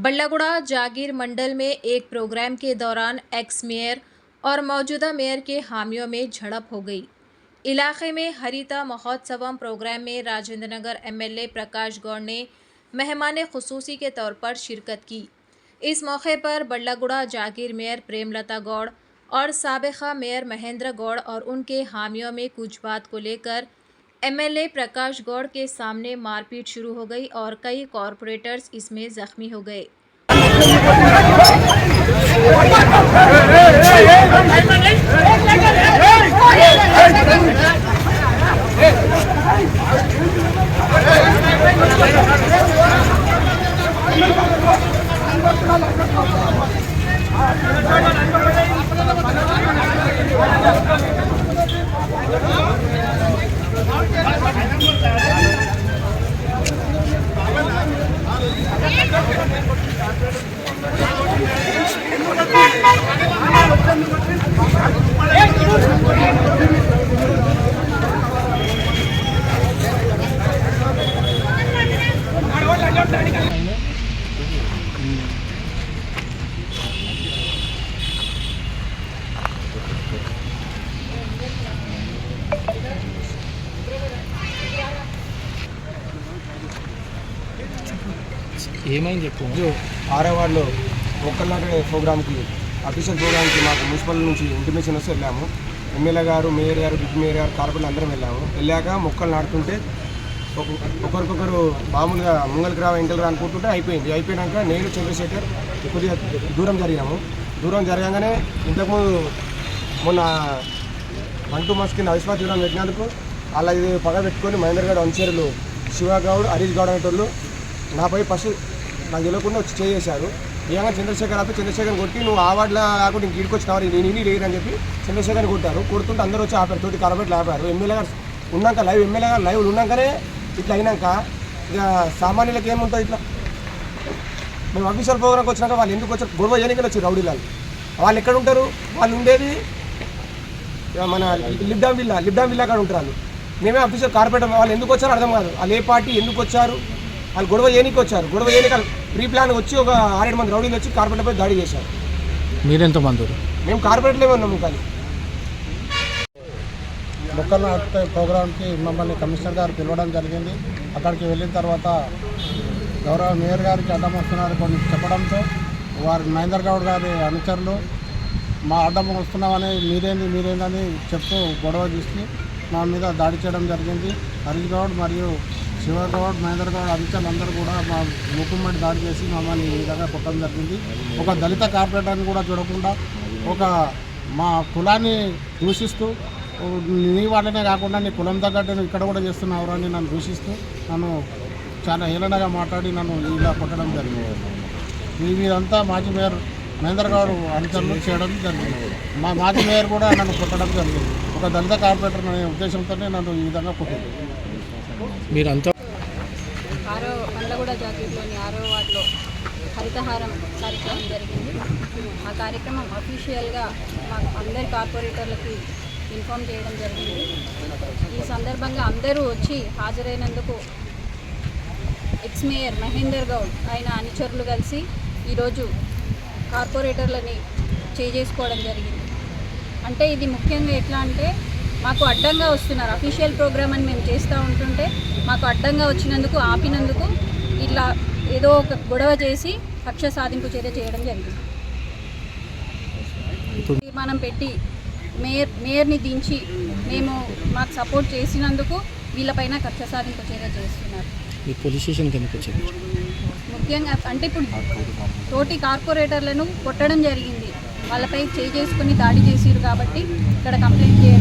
बल्लागुड़ा जागीर मंडल में एक प्रोग्राम के दौरान एक्स मेयर और मौजूदा मेयर के हामियों में झड़प हो गई। इलाके में हरिता महोत्सवम प्रोग्राम में राजेंद्र नगर एमएलए प्रकाश गौड़ ने मेहमान खुसूसी के तौर पर शिरकत की। इस मौके पर बल्लागुड़ा जागीर मेयर प्रेमलता गौड़ और साबिका मेयर महेंद्र गौड़ और उनके हामियों में कुछ बात को लेकर एमएलए प्रकाश गौड़ के सामने मारपीट शुरू हो गई और कई कॉरपोरेटर्स इसमें जख्मी हो गए। ఏమైంది చెప్పు. 6వ వార్డులో మొక్కల్లాగే ప్రోగ్రామ్కి అఫీషియల్ ప్రోగ్రామ్కి మాకు మున్సిపల్ నుంచి ఇంటిమేషన్ వస్తే వెళ్ళాము. ఎమ్మెల్యే గారు, మేయర్ గారు, డిప్యూటీ మేయర్ గారు, కార్పొరేటర్లు అందరం వెళ్ళాము. వెళ్ళాక మొక్కలు నాటుతుంటే ఒకరికొకరు మామూలుగా ముంగల్కి రా వెంకలు రా అనుకుంటుంటే అయిపోయినాక నేను చంద్రశేఖర్ కొద్దిగా దూరం జరగగానే ఇంతకుముందు మొన్న 1 2 months కింద అవిశ్వాస తీవ్రం పెట్టినందుకు అలా ఇది పగ పెట్టుకొని మహేందర్ గౌడ్ అనుచరులు శివగౌడ్, హరీష్ గౌడ్ అనేటోళ్ళు నాపై ఫస్ట్ నాకు తెలియకుండా వచ్చి చేశారు. ఏమైనా చంద్రశేఖర్ కొట్టి నువ్వు ఆ వార్డులో కాకుండా ఇంక ఇంటికి వచ్చినావు నేను లేదని చెప్పి చంద్రశేఖర్ని కొట్టారు. కొడుతుంటే అందరూ వచ్చి ఆపారు, తోటి కార్పొరేట్లు ఆపారు. ఎమ్మెల్యే గారు ఉన్నాక ఎమ్మెల్యే గారు లైవ్ ఉన్నాకనే ఇట్లా అయినాక ఇక సామాన్యులకు ఏముంటుంది ఇట్లా. మేము అఫీషియల్ ప్రోగ్రామ్కి వచ్చినాక వాళ్ళు ఎందుకు వచ్చారు, గొడవ చేయడానికి వచ్చారు రౌడీలాలు. వాళ్ళు ఎక్కడ ఉంటారు, వాళ్ళు ఉండేది మన లిబ్డామ్ విల్లా కాడ ఉంటారు వాళ్ళు. మేమే అఫీషియల్ కార్పొరేటర్. వాళ్ళు ఎందుకు వచ్చారో అర్థం కాదు. వాళ్ళు ఏ పార్టీ ఎందుకు వచ్చారు, వాళ్ళు గొడవ చేయడానికి వచ్చారు. గొడవ చేయడానికి ప్రీ ప్లాన్ వచ్చి ఒక 6-7 మంది రౌడీలు వచ్చి కార్పొరేటర్పై దాడి చేశారు. మీరెంతమంది? మేము కార్పొరేటర్లే ఉన్నాము. కానీ మొక్కలు నాటే ప్రోగ్రాంకి మమ్మల్ని కమిషనర్ గారు పిలవడం జరిగింది. అక్కడికి వెళ్ళిన తర్వాత గౌరవ మేయర్ గారికి అడ్డం వస్తున్నారు కొన్ని చెప్పడంతో వారు మహేందర్ గౌడ్ గారి అనుచరులు మా అడ్డం వస్తున్నామని మీరేందని చెప్తూ గొడవ చేసి మా మీద దాడి చేయడం జరిగింది. హరీష్ గౌడ్ మరియు శివగౌడ్, మహేందర్ గౌడ్ అనుచరులు అందరూ కూడా మా ముక్కుమ్మడి దాడి చేసి మమ్మల్ని ఈ విధంగా కొట్టడం జరిగింది. ఒక దళిత కార్పొరేటర్ని కూడా చూడకుండా ఒక మా కులాన్ని దూషిస్తూ నీ వాళ్ళనే కాకుండా నీ కులం తగ్గట్టు నువ్వు ఇక్కడ కూడా చేస్తున్నావు అని నన్ను దూషిస్తూ నన్ను చాలా హేళనగా మాట్లాడి నన్ను ఇలా కొట్టడం జరిగింది. వీరంతా మాజీ మేయర్ మహేందర్ గౌడ్ అనుచరులు చేయడం జరిగింది. మా మాజీ మేయర్ కూడా నన్ను కొట్టడం జరిగింది. ఒక దళిత కార్పొరేటర్ అనే ఉద్దేశంతోనే నన్ను ఈ విధంగా కొట్టింది. మీరంతా బల్లాగూడ జాగీర్లోని 6వ వార్డులో హరితహారం కార్యక్రమం జరిగింది. ఆ కార్యక్రమం అఫీషియల్గా మా అందరి కార్పొరేటర్లకి ఇన్ఫామ్ చేయడం జరిగింది. ఈ సందర్భంగా అందరూ వచ్చి హాజరైనందుకు ఎక్స్ మేయర్ మహేందర్ గౌడ్ ఆయన అనుచరులు కలిసి ఈరోజు కార్పొరేటర్లని చేసుకోవడం జరిగింది. అంటే ఇది ముఖ్యంగా ఎట్లా అంటే మాకు అడ్డంగా వస్తున్నారు. అఫీషియల్ ప్రోగ్రామ్ అని మేము చేస్తూ ఉంటుంటే మాకు అడ్డంగా వచ్చినందుకు ఆపినందుకు ఇట్లా ఏదో ఒక గొడవ చేసి కక్ష సాధింపు చర్య చేయడం జరిగింది. తీర్మానం పెట్టి మేయర్ని దించి మేము మాకు సపోర్ట్ చేసినందుకు వీళ్ళపైన కక్ష సాధింపు చర్య చేస్తున్నారు. పోలీస్ స్టేషన్కి ఎందుకు వచ్చారు? ముఖ్యంగా అంటే ఇప్పుడు తోటి కార్పొరేటర్లను కొట్టడం జరిగింది. వాళ్ళపై చేసుకుని దాడి చేసిరు కాబట్టి ఇక్కడ కంప్లైంట్ చేయడం